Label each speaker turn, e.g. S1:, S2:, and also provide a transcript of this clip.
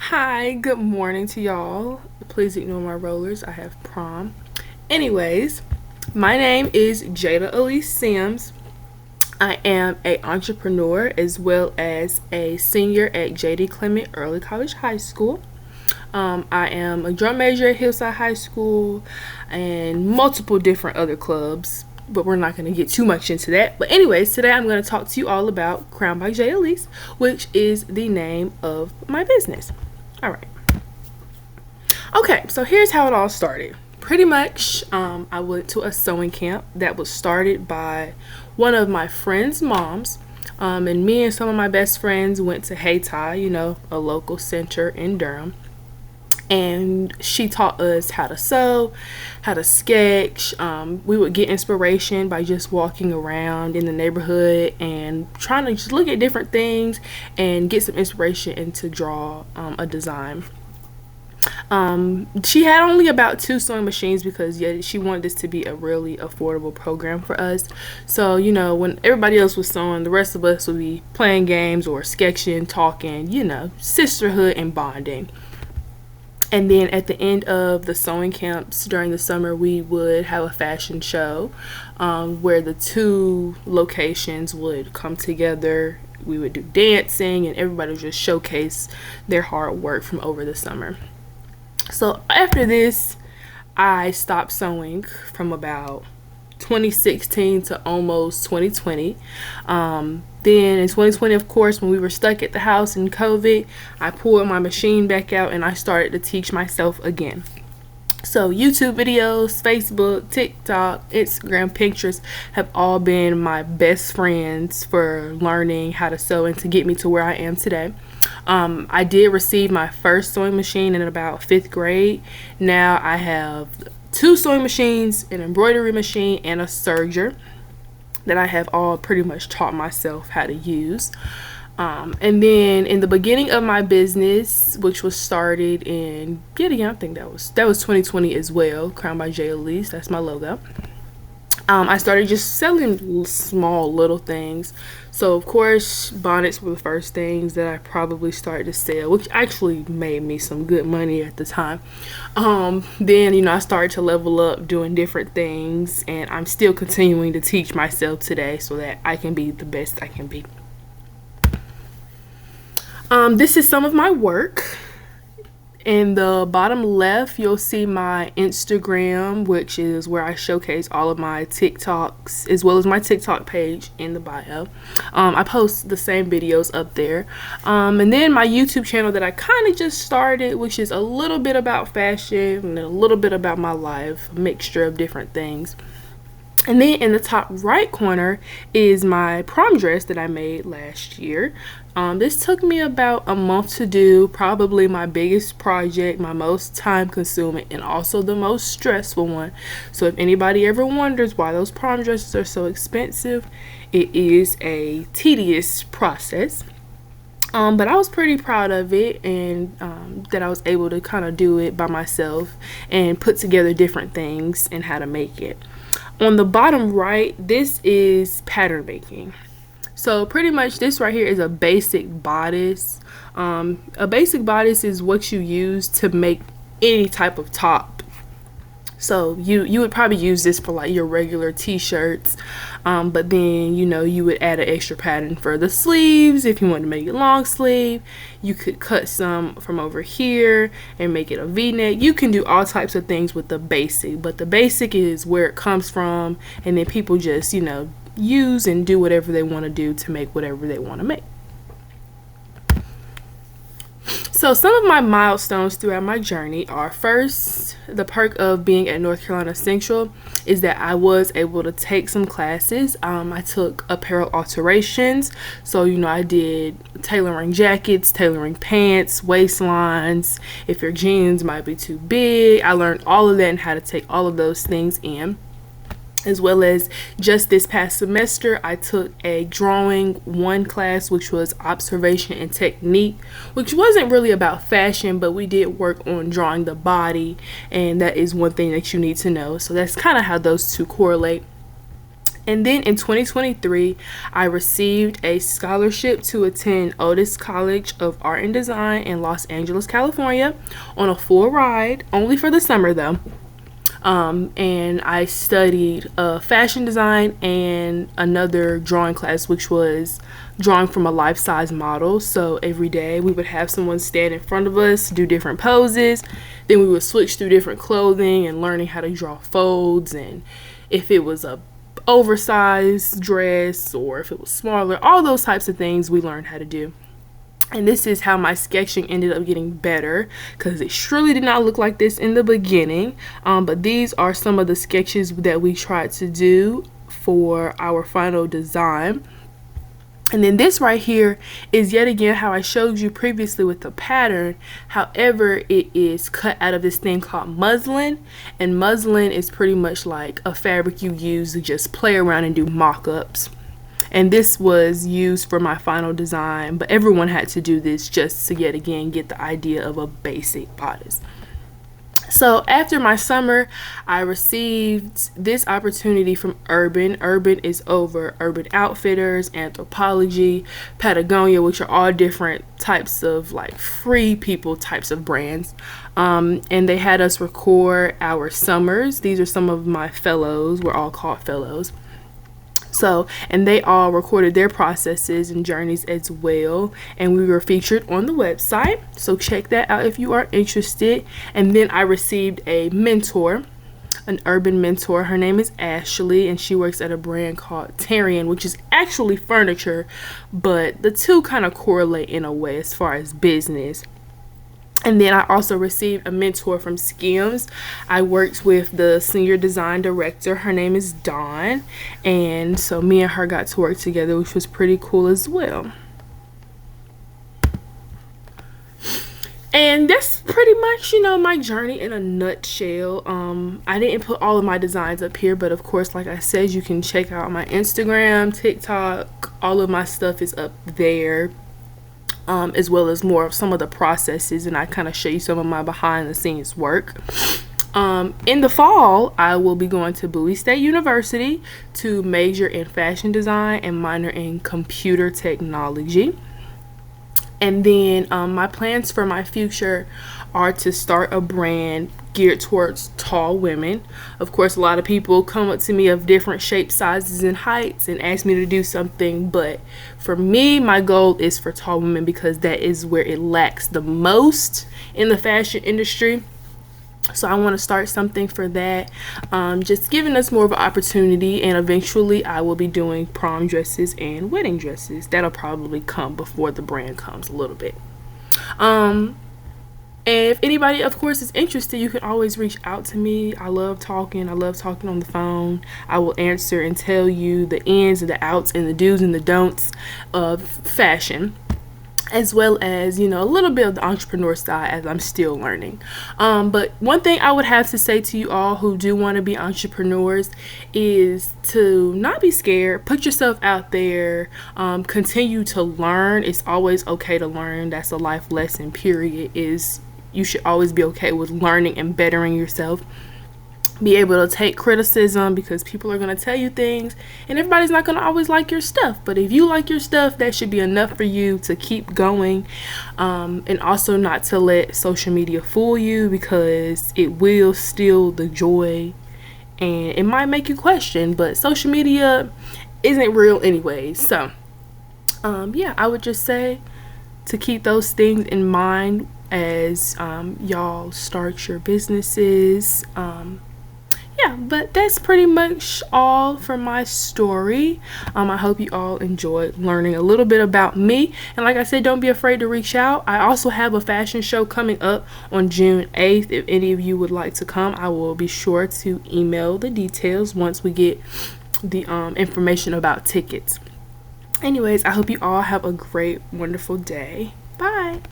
S1: Hi, good morning to y'all. Please ignore my rollers. I have prom. Anyways, my name is Jada Elise Sims. I am a entrepreneur as well as a senior at JD Clement Early College High School. I am a drum major at Hillside High School and multiple different other clubs, but we're not going to get too much into that. But anyways, today I'm going to talk to you all about Crown by J. Elise, which is the name of my business. All right. Okay, so here's how it all started. Pretty much, I went to a sewing camp that was started by one of my friend's moms. And me and some of my best friends went to Hayti, a local center in Durham. And she taught us how to sew, how to sketch. We would get inspiration by just walking around in the neighborhood and trying to just look at different things and get some inspiration and to draw a design. She had only about 2 sewing machines because she wanted this to be a really affordable program for us. So, when everybody else was sewing, the rest of us would be playing games or sketching, talking, sisterhood and bonding. And then at the end of the sewing camps during the summer, we would have a fashion show where the 2 locations would come together. We would do dancing and everybody would just showcase their hard work from over the summer. So after this, I stopped sewing from about 2016 to almost 2020. Then in 2020, of course, when we were stuck at the house in COVID, I pulled my machine back out and I started to teach myself again. So YouTube videos, Facebook, TikTok, Instagram, Pinterest have all been my best friends for learning how to sew and to get me to where I am today. I did receive my first sewing machine in about 5th grade. Now I have 2 sewing machines, an embroidery machine, and a serger that I have all pretty much taught myself how to use. And then in the beginning of my business, which was started in, I think that was 2020 as well, Crown by J. Elise, that's my logo. I started just selling small little things. So of course, bonnets were the first things that I probably started to sell, which actually made me some good money at the time. Then, I started to level up doing different things, and I'm still continuing to teach myself today so that I can be the best I can be. This is some of my work. In the bottom left, you'll see my Instagram, which is where I showcase all of my TikToks, as well as my TikTok page in the bio. I post the same videos up there. And then my YouTube channel that I kind of just started, which is a little bit about fashion and a little bit about my life, a mixture of different things. And then in the top right corner is my prom dress that I made last year. This took me about a month to do, probably my biggest project, my most time consuming, and also the most stressful one. So if anybody ever wonders why those prom dresses are so expensive, it is a tedious process. But I was pretty proud of it, and that I was able to kind of do it by myself and put together different things and how to make it. On the bottom right, this is pattern making. So pretty much this right here is a basic bodice. A basic bodice is what you use to make any type of top. So you would probably use this for like your regular t-shirts, but then you would add an extra pattern for the sleeves. If you want to make it long sleeve, you could cut some from over here and make it a v-neck. You can do all types of things with the basic, but the basic is where it comes from, and then people just use and do whatever they want to do to make whatever they want to make. So some of my milestones throughout my journey are, first, the perk of being at North Carolina Central is that I was able to take some classes. I took apparel alterations. So, I did tailoring jackets, tailoring pants, waistlines, if your jeans might be too big. I learned all of that and how to take all of those things in. As well as just this past semester, I took a drawing 1 class, which was observation and technique, which wasn't really about fashion, but we did work on drawing the body, and that is one thing that you need to know. So that's kind of how those two correlate. And then in 2023, I received a scholarship to attend Otis College of Art and Design in Los Angeles, California, on a full ride, only for the summer though. And I studied fashion design and another drawing class, which was drawing from a life-size model. So every day we would have someone stand in front of us, do different poses. Then we would switch through different clothing and learning how to draw folds, and if it was a oversized dress or if it was smaller, all those types of things we learned how to do. And this is how my sketching ended up getting better, because it surely did not look like this in the beginning. But these are some of the sketches that we tried to do for our final design. And then this right here is yet again how I showed you previously with the pattern. However, it is cut out of this thing called muslin. And muslin is pretty much like a fabric you use to just play around and do mock-ups. And this was used for my final design, but everyone had to do this just to yet again get the idea of a basic bodice. So after my summer, I received this opportunity from Urban. Urban is over Urban Outfitters, Anthropologie, Patagonia, which are all different types of like free people types of brands. And they had us record our summers. These are some of my fellows. We're all called fellows. So, and they all recorded their processes and journeys as well, and we were featured on the website, so check that out if you are interested. And then I received a mentor, an urban mentor. Her name is Ashley, and she works at a brand called Tarian, which is actually furniture, but the two kind of correlate in a way as far as business. And then I also received a mentor from Skims. I worked with the senior design director. Her name is Dawn. And so me and her got to work together, which was pretty cool as well. And that's pretty much, my journey in a nutshell. I didn't put all of my designs up here, but of course, like I said, you can check out my Instagram, TikTok. All of my stuff is up there. As well as more of some of the processes, and I kind of show you some of my behind the scenes work. In the fall, I will be going to Bowie State University to major in fashion design and minor in computer technology. And then my plans for my future are to start a brand geared towards tall women. Of course, a lot of people come up to me of different shapes, sizes, and heights and ask me to do something, but for me, my goal is for tall women because that is where it lacks the most in the fashion industry. So I want to start something for that, just giving us more of an opportunity, and eventually I will be doing prom dresses and wedding dresses. That'll probably come before the brand comes a little bit. And if anybody, of course, is interested, you can always reach out to me. I love talking. I love talking on the phone. I will answer and tell you the ins and the outs and the do's and the don'ts of fashion, as well as, a little bit of the entrepreneur side as I'm still learning. But one thing I would have to say to you all who do want to be entrepreneurs is to not be scared. Put yourself out there. Continue to learn. It's always okay to learn. That's a life lesson, period. You should always be okay with learning and bettering yourself. Be able to take criticism, because people are going to tell you things and everybody's not going to always like your stuff. But if you like your stuff, that should be enough for you to keep going. And also not to let social media fool you, because it will steal the joy and it might make you question, but social media isn't real anyway. So yeah, I would just say to keep those things in mind as y'all start your businesses. Yeah, but that's pretty much all for my story. I hope you all enjoyed learning a little bit about me. And like I said, don't be afraid to reach out. I also have a fashion show coming up on June 8th. If any of you would like to come, I will be sure to email the details once we get the information about tickets. Anyways, I hope you all have a great, wonderful day. Bye.